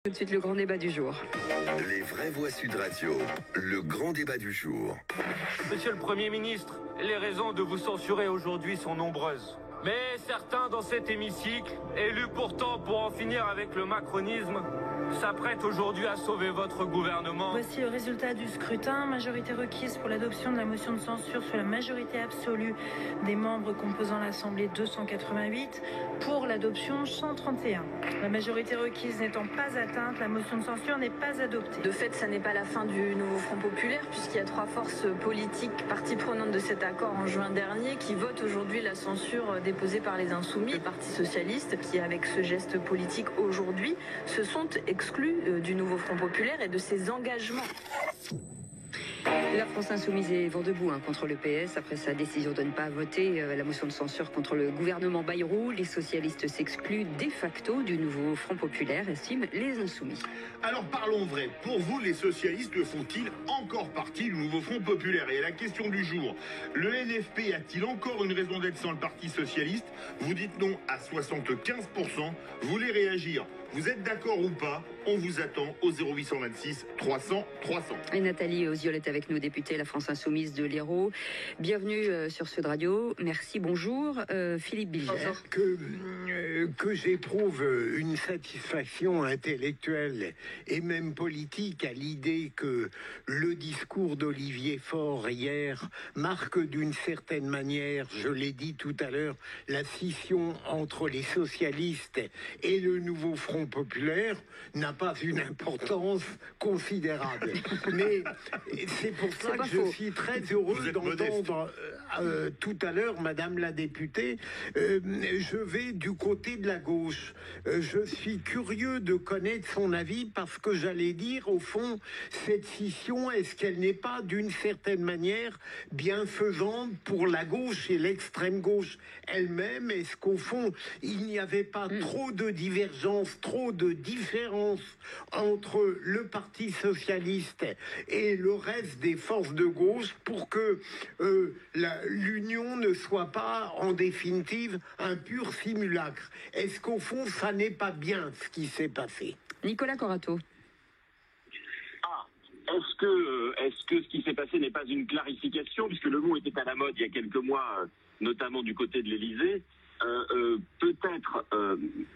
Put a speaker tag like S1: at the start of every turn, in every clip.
S1: Tout de suite, le grand débat du jour.
S2: Les vraies voix Sud Radio, le grand débat du jour.
S3: Monsieur le Premier ministre, les raisons de vous censurer aujourd'hui sont nombreuses. Mais certains dans cet hémicycle, élus pourtant pour en finir avec le macronisme, s'apprêtent aujourd'hui à sauver votre gouvernement.
S4: Voici le résultat du scrutin. Majorité requise pour l'adoption de la motion de censure sur la majorité absolue des membres composant l'Assemblée 288. Pour l'adoption 131. La majorité requise n'étant pas atteinte, la motion de censure n'est pas adoptée.
S5: De fait, ça n'est pas la fin du nouveau Front populaire, puisqu'il y a 3 forces politiques parties prenantes de cet accord en juin dernier qui votent aujourd'hui la censure déposée par les Insoumis. Le Parti socialiste, qui avec ce geste politique aujourd'hui, se sont exclus du nouveau Front populaire et de ses engagements.
S1: La France insoumise est vent debout contre le PS après sa décision de ne pas voter la motion de censure contre le gouvernement Bayrou. Les socialistes s'excluent de facto du nouveau Front populaire, estiment les insoumis.
S6: Alors parlons vrai. Pour vous, les socialistes font-ils encore partie du nouveau Front populaire? Et la question du jour, le LFP a-t-il encore une raison d'être sans le Parti socialiste? Vous dites non à 75%. Vous voulez réagir? Vous êtes d'accord ou pas? On vous attend au 0826 300 300.
S1: Et Nathalie Osiol est avec nous, députée La France Insoumise de l'Hérault. Bienvenue sur Sud Radio. Merci, bonjour. Philippe Bilger.
S7: Que j'éprouve une satisfaction intellectuelle et même politique à l'idée que le discours d'Olivier Faure hier marque d'une certaine manière, je l'ai dit tout à l'heure, la scission entre les socialistes et le nouveau Front populaire n'a pas une importance considérable. Mais c'est pour ça que je suis très heureux d'entendre tout à l'heure Madame la députée. Je vais du côté de la gauche. Je suis curieux de connaître son avis parce que j'allais dire, au fond, cette scission, est-ce qu'elle n'est pas d'une certaine manière bienfaisante pour la gauche et l'extrême gauche elle-même? Est-ce qu'au fond, il n'y avait pas trop de divergences, trop de différences entre le Parti socialiste et le reste des forces de gauche pour que l'union ne soit pas en définitive un pur simulacre? Est-ce qu'au fond ça n'est pas bien ce qui s'est passé?
S1: Nicolas Corato.
S8: Est-ce que ce qui s'est passé n'est pas une clarification, puisque le mot était à la mode il y a quelques mois, notamment du côté de l'Élysée. Peut-être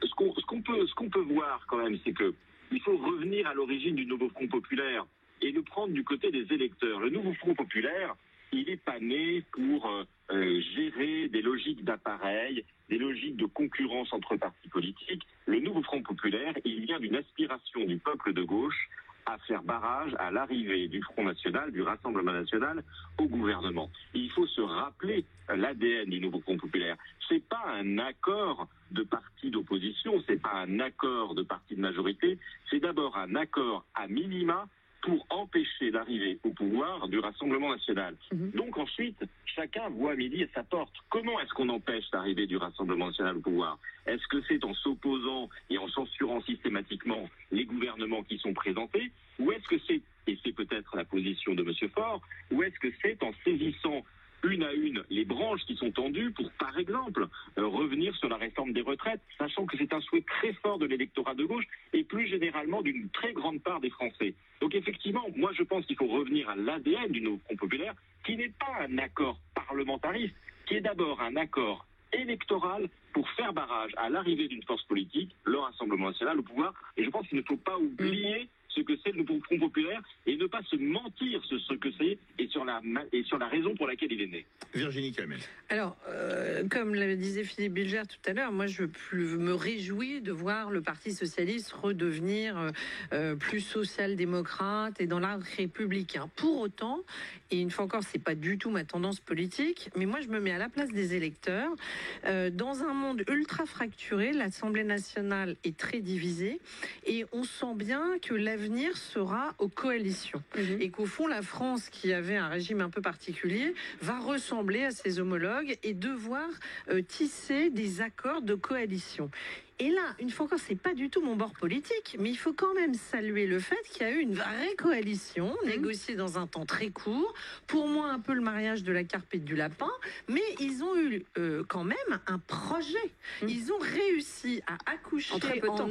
S8: ce qu'on peut voir quand même, c'est que il faut revenir à l'origine du nouveau Front populaire et le prendre du côté des électeurs. Le nouveau Front populaire, il n'est pas né pour gérer des logiques d'appareil, des logiques de concurrence entre partis politiques. Le nouveau Front populaire, il vient d'une aspiration du peuple de gauche à faire barrage à l'arrivée du Front national, du Rassemblement national au gouvernement. Il faut se rappeler l'ADN du nouveau Front populaire. C'est pas un accord de partis d'opposition, c'est pas un accord de partis de majorité, c'est d'abord un accord à minima pour empêcher l'arrivée au pouvoir du Rassemblement national. Donc ensuite, chacun voit midi à sa porte. Comment est-ce qu'on empêche l'arrivée du Rassemblement national au pouvoir? Est-ce que c'est en s'opposant et en censurant systématiquement les gouvernements qui sont présentés? Ou est-ce que c'est, et c'est peut-être la position de M. Faure, ou est-ce que c'est en saisissant une à une les branches qui sont tendues pour, par exemple, revenir sur la réforme des retraites, sachant que c'est un souhait très fort de l'électorat de gauche et plus généralement d'une très grande part des Français. Donc effectivement, moi je pense qu'il faut revenir à l'ADN du nouveau Front populaire, qui n'est pas un accord parlementariste, qui est d'abord un accord électoral pour faire barrage à l'arrivée d'une force politique, le Rassemblement national au pouvoir. Et je pense qu'il ne faut pas oublier ce que c'est le nouveau Front populaire et ne pas se mentir sur ce que c'est et sur la raison pour laquelle il est né.
S6: Virginie Kamel.
S4: Alors, comme le disait Philippe Bilger tout à l'heure, moi je me réjouis de voir le Parti socialiste redevenir plus social-démocrate et dans l'arc républicain. Pour autant, et une fois encore, c'est pas du tout ma tendance politique, mais moi je me mets à la place des électeurs. Dans un monde ultra fracturé, l'Assemblée nationale est très divisée et on sent bien que l'avenir sera aux coalitions. Et qu'au fond, la France, qui avait un régime un peu particulier, va ressembler à ses homologues et devoir tisser des accords de coalition. Et là, une fois encore, c'est pas du tout mon bord politique, mais il faut quand même saluer le fait qu'il y a eu une vraie coalition, négociée dans un temps très court. Pour moi, un peu le mariage de la carpe et du lapin, mais ils ont eu quand même un projet. Ils ont réussi à accoucher
S1: en très peu de temps,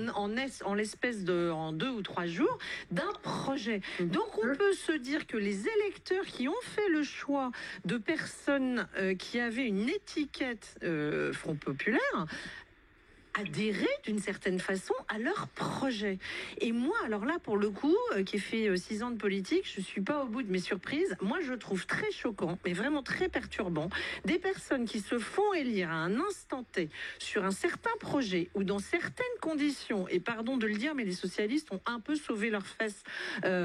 S4: en l'espèce de en 2 ou 3 jours d'un projet. Donc on peut se dire que les électeurs qui ont fait le choix de personnes qui avaient une étiquette Front Populaire adhérer d'une certaine façon à leur projet. Et moi, alors là, pour le coup, qui ai fait 6 ans de politique, je suis pas au bout de mes surprises. Moi, je trouve très choquant, mais vraiment très perturbant, des personnes qui se font élire à un instant T sur un certain projet ou dans certaines conditions, et pardon de le dire, mais les socialistes ont un peu sauvé leurs fesses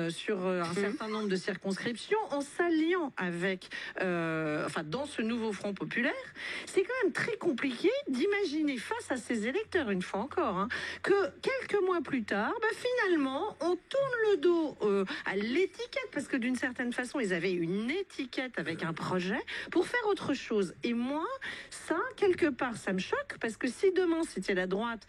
S4: sur un certain nombre de circonscriptions en s'alliant avec, dans ce nouveau Front Populaire. C'est quand même très compliqué d'imaginer face à ces électeurs, une fois encore, que quelques mois plus tard, finalement, on tourne le dos à l'étiquette, parce que d'une certaine façon, ils avaient une étiquette avec un projet pour faire autre chose. Et moi, ça, quelque part, ça me choque, parce que si demain, c'était la droite,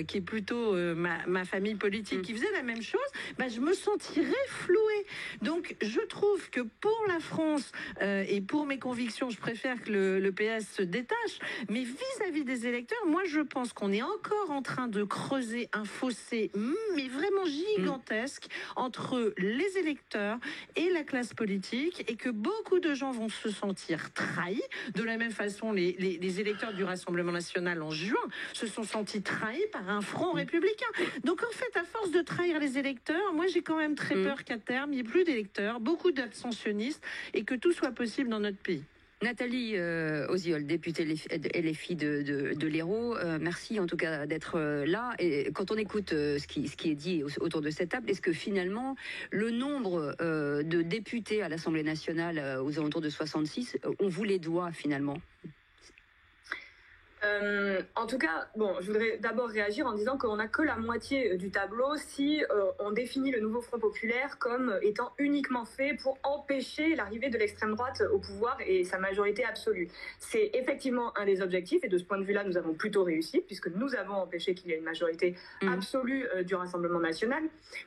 S4: qui est plutôt ma famille politique, qui faisait la même chose, je me sentirais flouée. Donc, je trouve que pour la France et pour mes convictions, je préfère que le PS se détache, mais vis-à-vis des électeurs, moi, je pense qu'on est encore en train de creuser un fossé, mais vraiment gigantesque, entre les électeurs et la classe politique, et que beaucoup de gens vont se sentir trahis. De la même façon, les électeurs du Rassemblement national en juin se sont sentis trahis par un front républicain. Donc en fait, à force de trahir les électeurs, moi j'ai quand même très peur qu'à terme, il n'y ait plus d'électeurs, beaucoup d'abstentionnistes, et que tout soit possible dans notre pays.
S1: Nathalie Oziol, députée LFI de l'Hérault, merci en tout cas d'être là. Et quand on écoute ce qui est dit autour de cette table, est-ce que finalement le nombre de députés à l'Assemblée nationale aux alentours de 66, on vous les doit finalement ?
S9: En tout cas, je voudrais d'abord réagir en disant qu'on n'a que la moitié du tableau si on définit le nouveau Front Populaire comme étant uniquement fait pour empêcher l'arrivée de l'extrême droite au pouvoir et sa majorité absolue. C'est effectivement un des objectifs, et de ce point de vue-là, nous avons plutôt réussi, puisque nous avons empêché qu'il y ait une majorité absolue du Rassemblement national.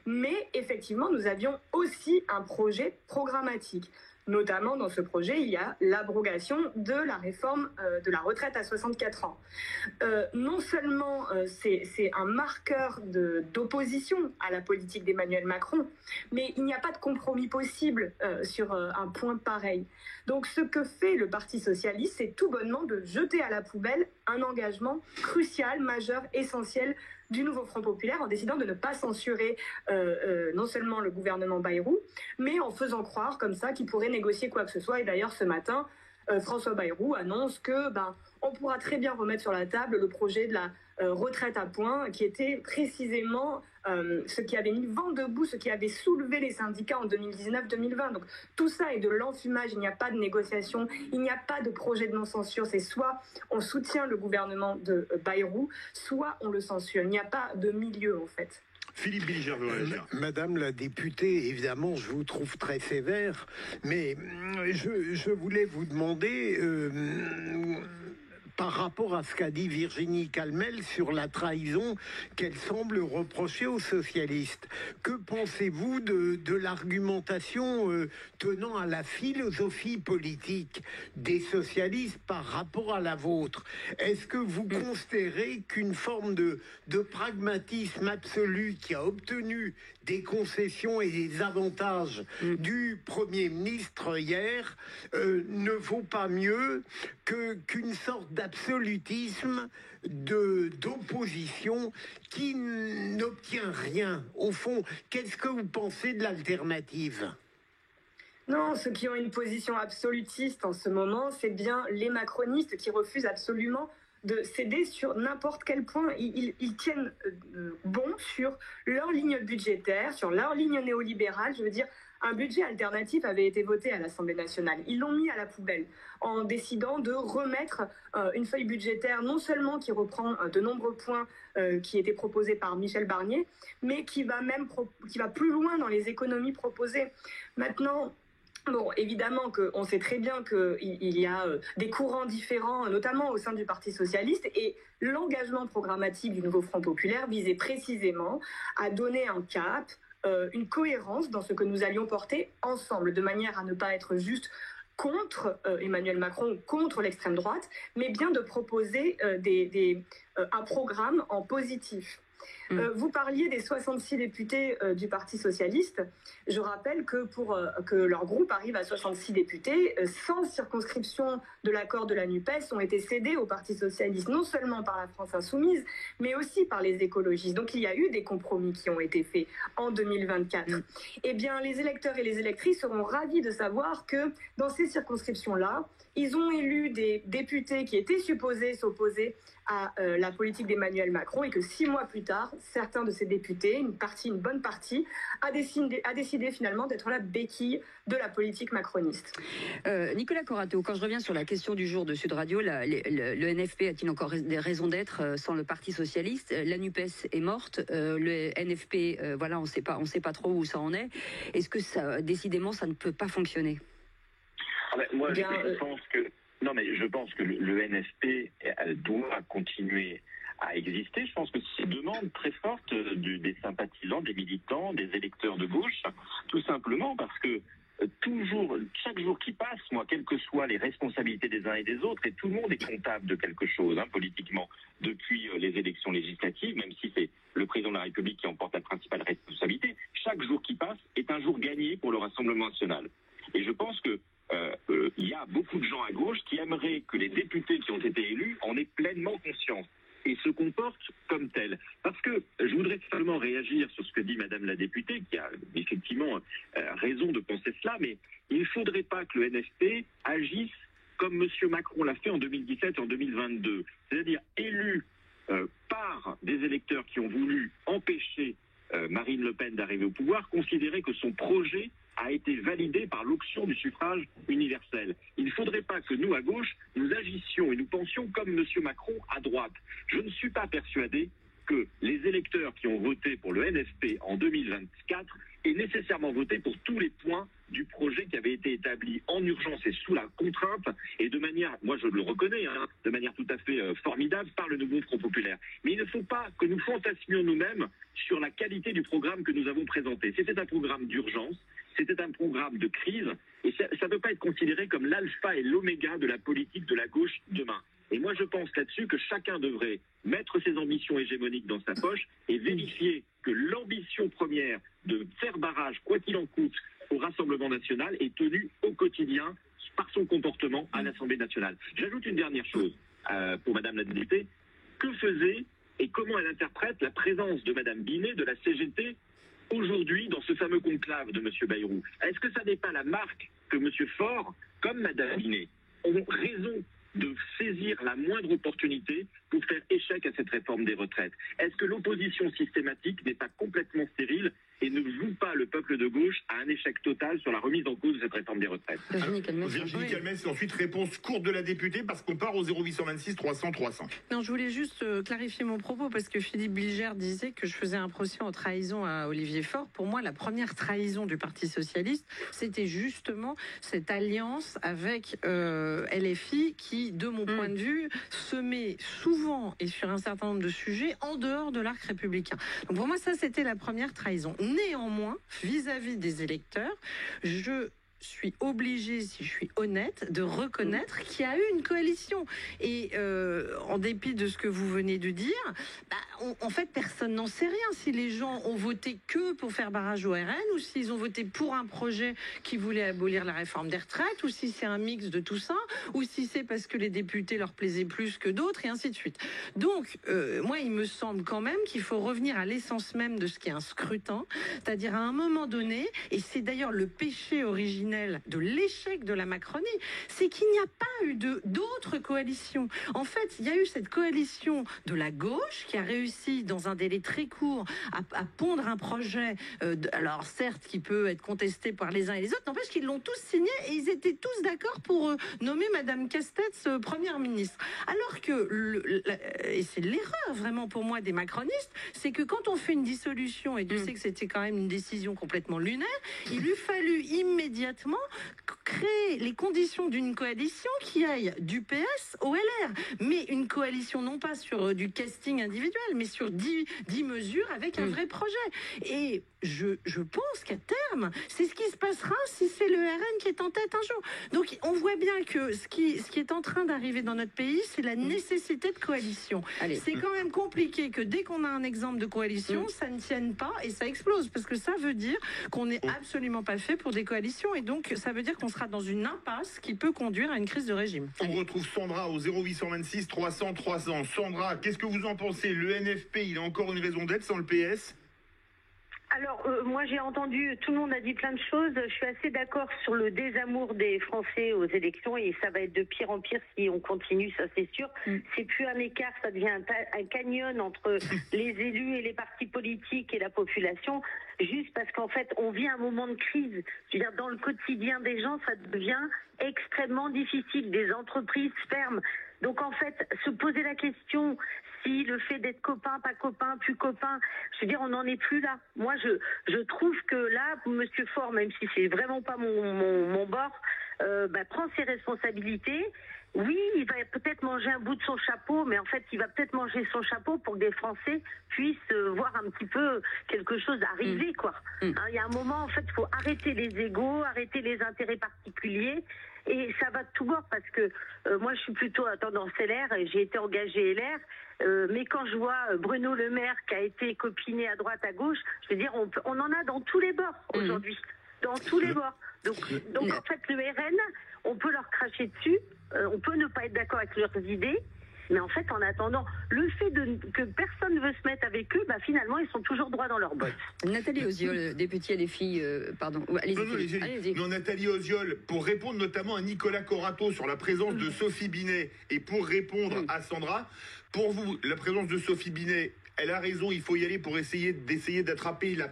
S9: Mais effectivement, nous avions aussi un projet programmatique. Notamment, dans ce projet, il y a l'abrogation de la réforme de la retraite à 64 ans. Non seulement c'est un marqueur d'opposition à la politique d'Emmanuel Macron, mais il n'y a pas de compromis possible sur un point pareil. Donc ce que fait le Parti socialiste, c'est tout bonnement de jeter à la poubelle un engagement crucial, majeur, essentiel du nouveau Front Populaire, en décidant de ne pas censurer non seulement le gouvernement Bayrou, mais en faisant croire comme ça qu'il pourrait négocier quoi que ce soit. Et d'ailleurs, ce matin, François Bayrou annonce que on pourra très bien remettre sur la table le projet de la retraite à points, qui était précisément ce qui avait mis vent debout, ce qui avait soulevé les syndicats en 2019-2020. Donc tout ça est de l'enfumage, il n'y a pas de négociation, il n'y a pas de projet de non-censure. C'est soit on soutient le gouvernement de Bayrou, soit on le censure. Il n'y a pas de milieu en fait.
S6: Philippe Bilger veut réagir.
S7: Madame la députée, évidemment, je vous trouve très sévère, mais je voulais vous demander, par rapport à ce qu'a dit Virginie Calmel sur la trahison qu'elle semble reprocher aux socialistes, que pensez-vous de l'argumentation tenant à la philosophie politique des socialistes par rapport à la vôtre? Est-ce que vous considérez qu'une forme de pragmatisme absolu qui a obtenu des concessions et des avantages du Premier ministre hier ne vaut pas mieux qu'une sorte d'absolutisme d'opposition qui n'obtient rien? Au fond, qu'est-ce que vous pensez de l'alternative?
S9: Non, ceux qui ont une position absolutiste en ce moment, c'est bien les macronistes qui refusent absolument de céder sur n'importe quel point. Ils tiennent bon sur leur ligne budgétaire, sur leur ligne néolibérale. Je veux dire, un budget alternatif avait été voté à l'Assemblée nationale. Ils l'ont mis à la poubelle en décidant de remettre une feuille budgétaire non seulement qui reprend de nombreux points qui étaient proposés par Michel Barnier, mais qui va plus loin dans les économies proposées. Maintenant, Bon, évidemment qu'on sait très bien qu'il y a des courants différents, notamment au sein du Parti socialiste, et l'engagement programmatique du nouveau Front populaire visait précisément à donner un cap, une cohérence dans ce que nous allions porter ensemble, de manière à ne pas être juste contre Emmanuel Macron, contre l'extrême droite, mais bien de proposer un programme en positif. Vous parliez des 66 députés du Parti socialiste. Je rappelle que pour que leur groupe arrive à 66 députés, 100 circonscriptions de l'accord de la NUPES ont été cédées au Parti socialiste, non seulement par la France insoumise, mais aussi par les écologistes. Donc il y a eu des compromis qui ont été faits en 2024. Eh bien, les électeurs et les électrices seront ravis de savoir que dans ces circonscriptions-là, ils ont élu des députés qui étaient supposés s'opposer à la politique d'Emmanuel Macron et que 6 mois plus tard, certains de ces députés, une bonne partie, a décidé finalement d'être la béquille de la politique macroniste.
S1: Nicolas Corato, quand je reviens sur la question du jour de Sud Radio, le NFP a-t-il encore des raisons d'être sans le Parti socialiste? La NUPES est morte, le NFP, voilà, on ne sait pas trop où ça en est. Est-ce que ça, décidément, ça ne peut pas fonctionner?
S10: Moi, je pense que le NFP doit continuer à exister. Je pense que c'est une demande très forte des sympathisants, des militants, des électeurs de gauche, tout simplement parce que chaque jour qui passe, quelles que soient les responsabilités des uns et des autres, et tout le monde est comptable de quelque chose, politiquement, depuis les élections législatives, même si c'est le président de la République qui en porte la principale responsabilité, chaque jour qui passe est un jour gagné pour le Rassemblement national. Et je pense que il y a beaucoup de gens à gauche qui aimeraient que les députés qui ont été élus en aient pleinement conscience et se comportent comme tels. Parce que je voudrais seulement réagir sur ce que dit Madame la députée, qui a effectivement raison de penser cela, mais il ne faudrait pas que le NFP agisse comme M. Macron l'a fait en 2017 et en 2022, c'est-à-dire élu par des électeurs qui ont voulu empêcher Marine Le Pen d'arriver au pouvoir, considérer que son projet a été validé par l'option du suffrage universel. Il ne faudrait pas que nous, à gauche, nous agissions et nous pensions comme M. Macron à droite. Je ne suis pas persuadé que les électeurs qui ont voté pour le NFP en 2024 aient nécessairement voté pour tous les points du projet qui avait été établi en urgence et sous la contrainte et de manière, moi je le reconnais, de manière tout à fait formidable par le nouveau Front populaire. Mais il ne faut pas que nous fantasmions nous-mêmes sur la qualité du programme que nous avons présenté. C'était un programme d'urgence. C'était un programme de crise et ça ne peut pas être considéré comme l'alpha et l'oméga de la politique de la gauche demain. Et moi, je pense là-dessus que chacun devrait mettre ses ambitions hégémoniques dans sa poche et vérifier que l'ambition première de faire barrage, quoi qu'il en coûte, au Rassemblement national est tenue au quotidien par son comportement à l'Assemblée nationale. J'ajoute une dernière chose pour Madame la députée. Que faisait et comment elle interprète la présence de Madame Binet de la CGT aujourd'hui dans ce fameux conclave de M. Bayrou? Est-ce que ça n'est pas la marque que M. Faure, comme Mme Binet, ont raison de saisir la moindre opportunité pour faire échec à cette réforme des retraites? Est-ce que l'opposition systématique n'est pas complètement stérile et ne joue pas le peuple de gauche à un échec total sur la remise en cause de cette réforme des retraites?
S6: Virginie Calmès, et ensuite réponse courte de la députée parce qu'on part au 0826 300 300.
S4: Non, je voulais juste clarifier mon propos parce que Philippe Bilger disait que je faisais un procès en trahison à Olivier Faure. Pour moi, la première trahison du Parti socialiste, c'était justement cette alliance avec LFI qui, de mon point de vue, se met souvent et sur un certain nombre de sujets en dehors de l'arc républicain. Donc pour moi, ça, c'était la première trahison. Néanmoins, vis-à-vis des électeurs, je suis obligée, si je suis honnête, de reconnaître qu'il y a eu une coalition. Et en dépit de ce que vous venez de dire, en fait, personne n'en sait rien. Si les gens ont voté que pour faire barrage au RN, ou s'ils ont voté pour un projet qui voulait abolir la réforme des retraites, ou si c'est un mix de tout ça, ou si c'est parce que les députés leur plaisaient plus que d'autres, et ainsi de suite. Donc, moi, il me semble quand même qu'il faut revenir à l'essence même de ce qu'est un scrutin, c'est-à-dire à un moment donné, et c'est d'ailleurs le péché originel de l'échec de la Macronie, c'est qu'il n'y a pas eu d'autres coalitions. En fait, il y a eu cette coalition de la gauche qui a réussi dans un délai très court à pondre un projet, alors certes qui peut être contesté par les uns et les autres, n'empêche qu'ils l'ont tous signé et ils étaient tous d'accord pour nommer Madame Castex première ministre. Alors que, et c'est l'erreur vraiment pour moi des macronistes, c'est que quand on fait une dissolution, et tu sais que c'était quand même une décision complètement lunaire, il eût fallu immédiatement concrètement créer les conditions d'une coalition qui aille du PS au LR, mais une coalition non pas sur du casting individuel, mais sur 10 mesures avec un vrai projet. Et je pense qu'à terme, c'est ce qui se passera si c'est le RN qui est en tête un jour. Donc on voit bien que ce qui est en train d'arriver dans notre pays, c'est la nécessité de coalition. C'est quand même compliqué que dès qu'on a un exemple de coalition, ça ne tienne pas et ça explose, parce que ça veut dire qu'on n'est absolument pas fait pour des coalitions, et donc ça veut dire qu'on sera dans une impasse qui peut conduire à une crise de régime.
S6: On retrouve Sandra au 0826 300 300. Sandra, qu'est-ce que vous en pensez? Le NFP, il a encore une raison d'être sans le PS?
S11: Alors, moi j'ai entendu, tout le monde a dit plein de choses. Je suis assez d'accord sur le désamour des Français aux élections, et ça va être de pire en pire si on continue, ça c'est sûr. C'est plus un écart, ça devient un canyon entre les élus et les partis politiques et la population, juste parce qu'en fait on vit un moment de crise. Je veux dire, dans le quotidien des gens, ça devient extrêmement difficile. Des entreprises ferment. Donc en fait, se poser la question si le fait d'être copain, pas copain, plus copain, je veux dire, on n'en est plus là. Moi, je trouve que là, Monsieur Faure, même si c'est vraiment pas mon bord, prend ses responsabilités. Oui, il va peut-être manger un bout de son chapeau, mais en fait, il va peut-être manger son chapeau pour que des Français puissent voir un petit peu quelque chose arriver, quoi. Il y a un moment, en fait, il faut arrêter les égos, arrêter les intérêts particuliers. Et ça va de tout bord, parce que moi, je suis plutôt à tendance LR, et j'ai été engagée LR. Mais quand je vois Bruno Le Maire qui a été copiné à droite, à gauche, je veux dire, on en a dans tous les bords aujourd'hui. Dans tous les bords. Donc en fait, le RN, on peut leur cracher dessus, on peut ne pas être d'accord avec leurs idées, mais en fait, en attendant, le fait que personne ne veut se mettre avec eux, finalement, ils sont toujours droits dans leurs bottes.
S1: Nathalie Osiol, députée LFI, pardon. Allez-y.
S6: Non, Nathalie Osiol, pour répondre notamment à Nicolas Corato sur la présence de Sophie Binet, et pour répondre à Sandra, pour vous, la présence de Sophie Binet, elle a raison, il faut y aller pour essayer d'attraper la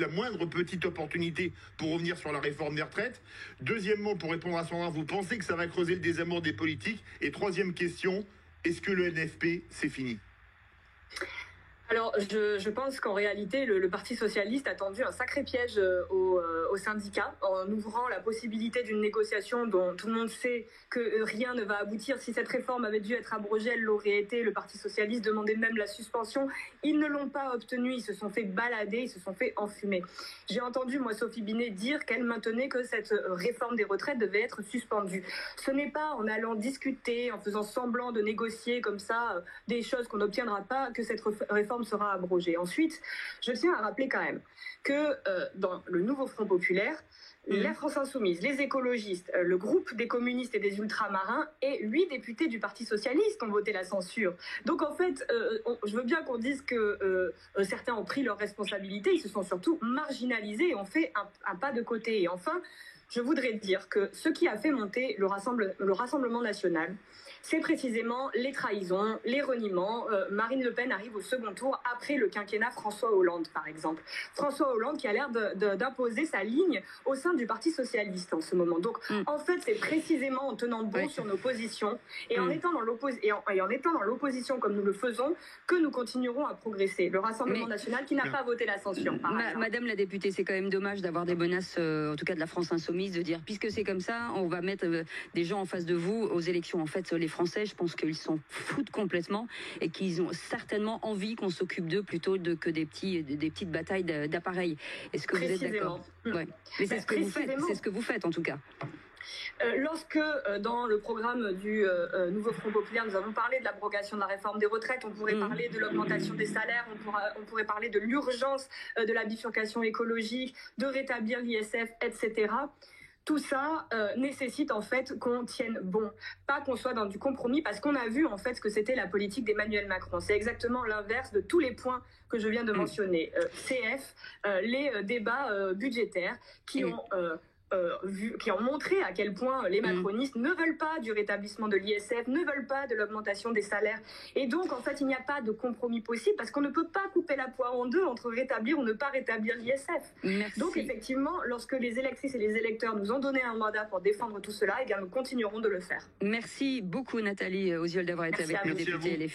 S6: moindre petite opportunité pour revenir sur la réforme des retraites. Deuxièmement, pour répondre à Sandra, vous pensez que ça va creuser le désamour des politiques? Et troisième question, est-ce que le NFP, c'est fini?
S9: Alors, je pense qu'en réalité, le Parti socialiste a tendu un sacré piège aux syndicats en ouvrant la possibilité d'une négociation dont tout le monde sait que rien ne va aboutir. Si cette réforme avait dû être abrogée, elle l'aurait été. Le Parti socialiste demandait même la suspension. Ils ne l'ont pas obtenue. Ils se sont fait balader, ils se sont fait enfumer. J'ai entendu, moi, Sophie Binet dire qu'elle maintenait que cette réforme des retraites devait être suspendue. Ce n'est pas en allant discuter, en faisant semblant de négocier comme ça des choses qu'on n'obtiendra pas, que cette réforme sera abrogée. Ensuite, je tiens à rappeler quand même que dans le nouveau Front populaire, la France insoumise, les écologistes, le groupe des communistes et des ultramarins et 8 députés du Parti socialiste ont voté la censure. Donc en fait, je veux bien qu'on dise que certains ont pris leurs responsabilités, ils se sont surtout marginalisés et ont fait un pas de côté. Et enfin, je voudrais dire que ce qui a fait monter le Rassemblement national, c'est précisément les trahisons, les reniements. Marine Le Pen arrive au second tour après le quinquennat François Hollande, par exemple. François Hollande qui a l'air d'imposer sa ligne au sein du Parti socialiste en ce moment. Donc, en fait, c'est précisément en tenant bon sur nos positions et en étant dans l'opposition comme nous le faisons que nous continuerons à progresser. Le Rassemblement national qui n'a pas voté la censure, par exemple.
S1: Madame la députée, c'est quand même dommage d'avoir des menaces, en tout cas de la France insoumise, de dire, puisque c'est comme ça, on va mettre des gens en face de vous aux élections. En fait, les Français, je pense qu'ils s'en foutent complètement et qu'ils ont certainement envie qu'on s'occupe d'eux plutôt que des petites batailles d'appareils. Est-ce que vous êtes d'accord? Ouais. Mais c'est ce que vous faites en tout cas.
S9: Lorsque dans le programme du nouveau Front populaire, nous avons parlé de l'abrogation de la réforme des retraites, on pourrait parler de l'augmentation des salaires, on pourrait parler de l'urgence de la bifurcation écologique, de rétablir l'ISF, etc. Tout ça nécessite en fait qu'on tienne bon, pas qu'on soit dans du compromis, parce qu'on a vu en fait ce que c'était la politique d'Emmanuel Macron. C'est exactement l'inverse de tous les points que je viens de mentionner. CF, les débats budgétaires qui ont montré à quel point les macronistes ne veulent pas du rétablissement de l'ISF, ne veulent pas de l'augmentation des salaires. Et donc, en fait, il n'y a pas de compromis possible parce qu'on ne peut pas couper la poire en deux entre rétablir ou ne pas rétablir l'ISF. Donc, effectivement, lorsque les électrices et les électeurs nous ont donné un mandat pour défendre tout cela, eh bien, nous continuerons de le faire.
S1: Merci beaucoup, Nathalie Osiol, d'avoir été avec nous, députée LFI.